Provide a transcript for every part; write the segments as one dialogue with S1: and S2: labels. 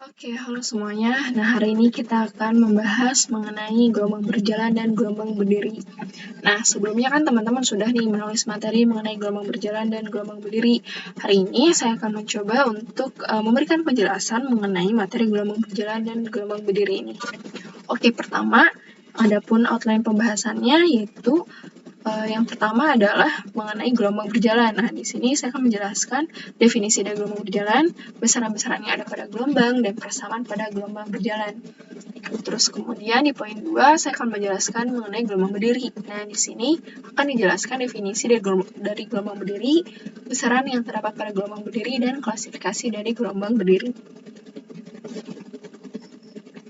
S1: Oke, halo semuanya. Nah, hari ini kita akan membahas mengenai gelombang berjalan dan gelombang berdiri. Nah, sebelumnya kan teman-teman sudah nih menulis materi mengenai gelombang berjalan dan gelombang berdiri. Hari ini saya akan mencoba untuk memberikan penjelasan mengenai materi gelombang berjalan dan gelombang berdiri ini. Oke, pertama, adapun outline pembahasannya yaitu yang pertama adalah mengenai gelombang berjalan. Nah, di sini saya akan menjelaskan definisi dari gelombang berjalan, besaran-besaran yang ada pada gelombang, dan persamaan pada gelombang berjalan. Terus kemudian di poin 2, saya akan menjelaskan mengenai gelombang berdiri. Nah, di sini akan dijelaskan definisi dari gelombang berdiri, besaran yang terdapat pada gelombang berdiri, dan klasifikasi dari gelombang berdiri.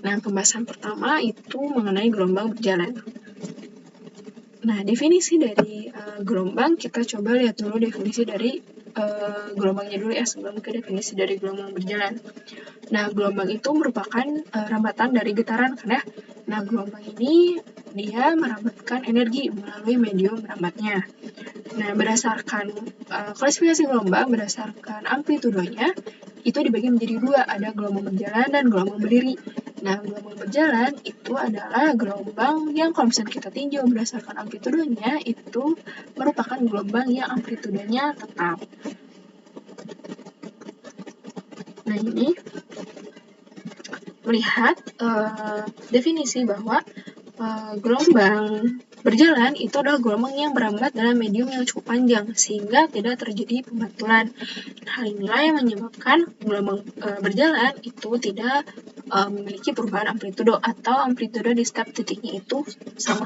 S1: Nah, pembahasan pertama itu mengenai gelombang berjalan. Nah, definisi dari gelombang, kita coba lihat dulu definisi dari gelombangnya dulu ya, sebelum ke definisi dari gelombang berjalan. Nah, gelombang itu merupakan rambatan dari getaran, kan ya? Nah, gelombang ini dia merambatkan energi melalui medium merambatnya. Nah, berdasarkan klasifikasi gelombang, berdasarkan amplitudonya, itu dibagi menjadi dua, ada gelombang berjalan dan gelombang berdiri. Nah, gelombang berjalan itu adalah gelombang yang kalau misalnya kita tinjau berdasarkan amplitudonya, itu merupakan gelombang yang amplitudonya tetap. Nah, ini melihat definisi bahwa gelombang berjalan itu adalah gelombang yang berambat dalam medium yang cukup panjang sehingga tidak terjadi pembentulan. Hal inilah yang menyebabkan gelombang berjalan itu tidak memiliki perubahan amplitudo atau amplitudo di setiap titiknya itu sama.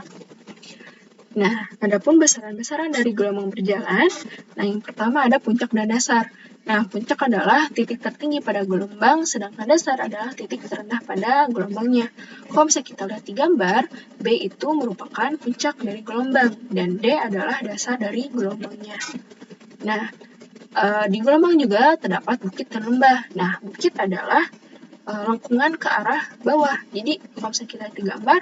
S1: Nah, adapun besaran-besaran dari gelombang berjalan, nah yang pertama ada puncak dan dasar. Nah, puncak adalah titik tertinggi pada gelombang, sedangkan dasar adalah titik terendah pada gelombangnya. Kalau misalnya kita lihat di gambar, B itu merupakan puncak dari gelombang, dan D adalah dasar dari gelombangnya. Nah, di gelombang juga terdapat bukit dan lembah. Nah, bukit adalah lengkungan ke arah bawah. Jadi, kalau misalnya kita lihat di gambar,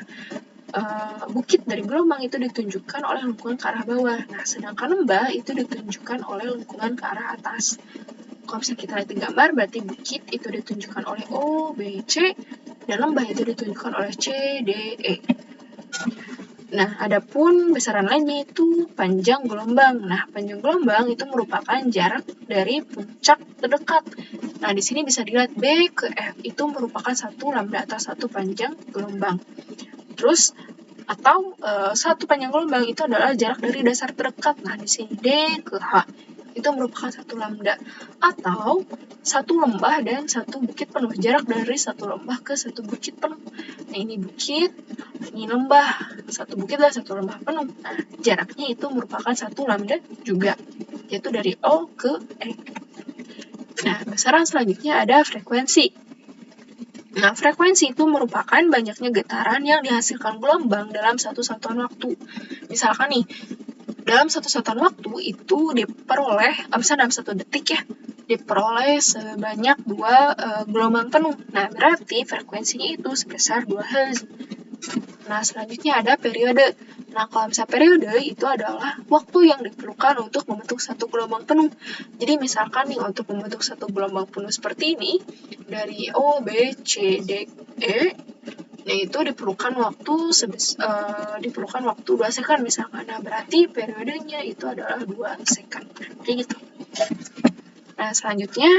S1: bukit dari gelombang itu ditunjukkan oleh lengkungan ke arah bawah. Nah, sedangkan lembah itu ditunjukkan oleh lengkungan ke arah atas. Kalau misalnya kita lihat di gambar, berarti bukit itu ditunjukkan oleh O, B, C, dan lembah itu ditunjukkan oleh C, D, E. Nah, adapun besaran lainnya itu panjang gelombang. Nah, panjang gelombang itu merupakan jarak dari puncak terdekat. Nah, di sini bisa dilihat B ke F itu merupakan satu lambda atau satu panjang gelombang. Terus atau satu panjang gelombang itu adalah jarak dari dasar terdekat. Nah, di sini D ke H itu merupakan satu lambda atau satu lembah dan satu bukit penuh. Jarak dari satu lembah ke satu bukit penuh. Nah, ini bukit, ini lembah, satu bukit dan satu lembah penuh. Nah, jaraknya itu merupakan satu lambda juga, yaitu dari O ke E. Nah, besaran selanjutnya ada frekuensi. Nah, frekuensi itu merupakan banyaknya getaran yang dihasilkan gelombang dalam satu satuan waktu. Misalkan nih, dalam satu satuan waktu itu diperoleh, misalnya dalam 1 detik ya, diperoleh sebanyak 2 gelombang penuh. Nah, berarti frekuensinya itu sebesar 2 Hz. Nah, selanjutnya ada periode. Nah, kalau misalnya periode itu adalah waktu yang diperlukan untuk membentuk satu gelombang penuh. Jadi misalkan nih untuk membentuk satu gelombang penuh seperti ini, dari O, B, C, D, E, nah itu diperlukan waktu 2 second misalkan. Nah, berarti periodenya itu adalah 2 second. Kayak gitu. Nah, selanjutnya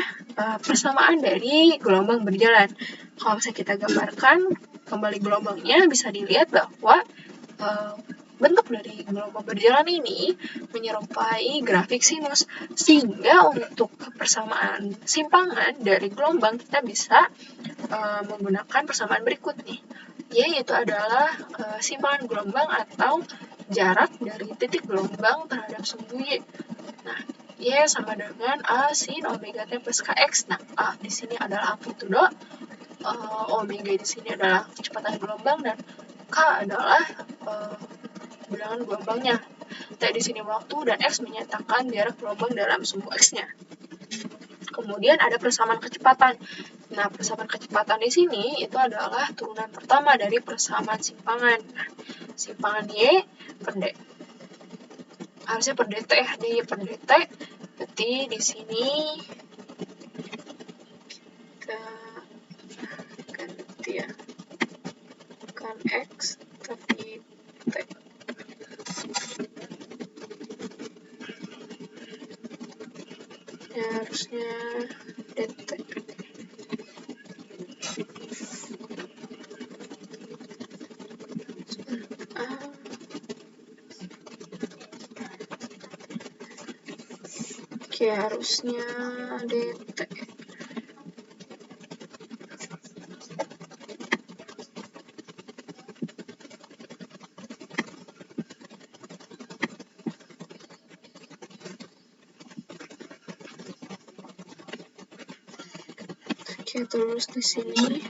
S1: persamaan dari gelombang berjalan. Kalau misalnya kita gambarkan kembali gelombangnya, bisa dilihat bahwa bentuk dari gelombang berjalan ini menyerupai grafik sinus, sehingga untuk persamaan simpangan dari gelombang kita bisa menggunakan persamaan berikut nih, yaitu adalah simpangan gelombang atau jarak dari titik gelombang terhadap sumbu Y. Nah, Y sama dengan A sin omega T plus Kx. Nah, A di sini adalah amplitudo, omega di sini adalah kecepatan gelombang, dan K adalah bilangan gelombangnya. T di sini waktu, dan X menyatakan jarak gelombang dalam sumbu X-nya. Kemudian ada persamaan kecepatan. Nah, persamaan kecepatan di sini itu adalah turunan pertama dari persamaan simpangan. Nah, simpangan Y per D. Harusnya per dt ya, D per dt. Berarti di sini bukan X tapi T. Ya, harusnya dt. Oke, harusnya dt. Oke, terus di sini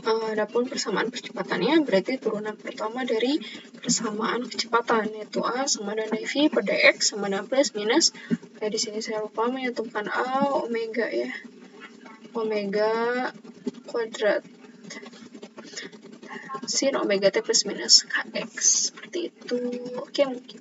S1: adapun persamaan kecepatannya berarti turunan pertama dari persamaan kecepatan, yaitu A sama dengan dv per dx sama dengan plus minus. Di sini saya lupa menyatukan A omega ya, omega kuadrat sin omega t plus minus kx, seperti itu. Oke, mungkin